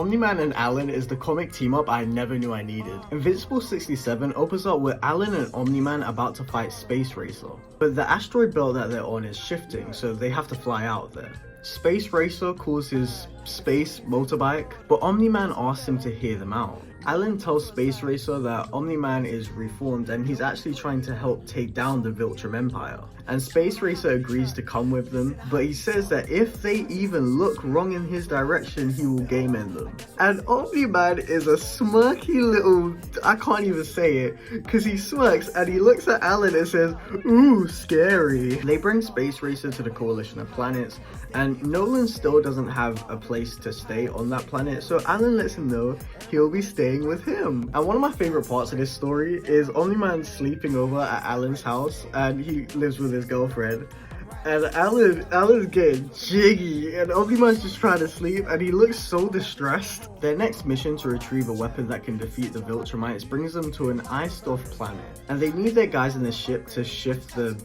Omni-Man and Alan is the comic team-up I never knew I needed. Invincible 67 opens up with Alan and Omni-Man about to fight Space Racer, but the asteroid belt that they're on is shifting, so they have to fly out there. Space Racer calls his space motorbike, but Omni-Man asks him to hear them out. Alan tells Space Racer that Omni-Man is reformed and he's actually trying to help take down the Viltrum Empire. And Space Racer agrees to come with them, but he says that if they even look wrong in his direction, he will game end them. And Omni-Man is a smirky little, I can't even say it, because he smirks and he looks at Alan and says, "Ooh, scary." They bring Space Racer to the coalition of planets, and Nolan still doesn't have a place to stay on that planet, so Alan lets him know he'll be staying with him. And one of my favorite parts of this story is Omni-Man sleeping over at Alan's house, and he lives with his girlfriend. And Alan's getting jiggy, and Omni-Man's just trying to sleep, and he looks so distressed. Their next mission to retrieve a weapon that can defeat the Viltrumites brings them to an iced-off planet, and they need their guys in the ship to shift the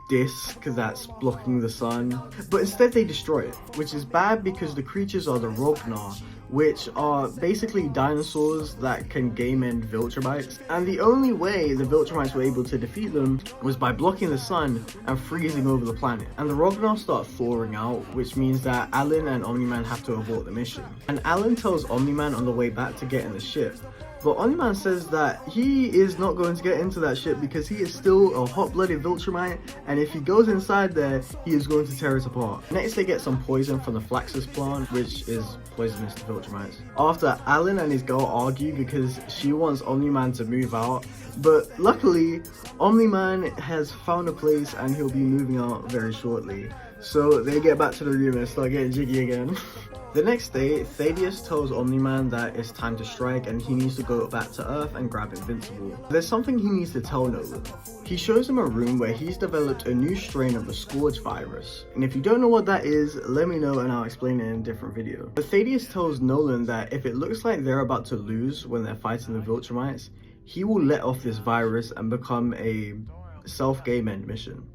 disc that's blocking the sun, but instead they destroy it, which is bad because the creatures are the Rognar, which are basically dinosaurs that can game end Viltrumites, and the only way the Viltrumites were able to defeat them was by blocking the sun and freezing over the planet. And the Rognar start thawing out, which means that Alan and Omni-Man have to abort the mission. And Alan tells Omni-Man on the way back to get in the ship, but Omni-Man says that he is not going to get into that ship because he is still a hot-blooded Viltrumite, and if he goes inside there, he is going to tear it apart. Next, they get some poison from the Flaxus plant, which is poisonous to Viltrumites. After, Alan and his girl argue because she wants Omni-Man to move out, but luckily, Omni-Man has found a place and he'll be moving out very shortly. So they get back to the room and start getting jiggy again. The next day, Thaddeus tells Omni-Man that it's time to strike and he needs to go back to Earth and grab Invincible. There's something he needs to tell Nolan. He shows him a room where he's developed a new strain of the Scourge virus. And if you don't know what that is, let me know and I'll explain it in a different video. But Thaddeus tells Nolan that if it looks like they're about to lose when they're fighting the Viltrumites, he will let off this virus and become a self-game end mission.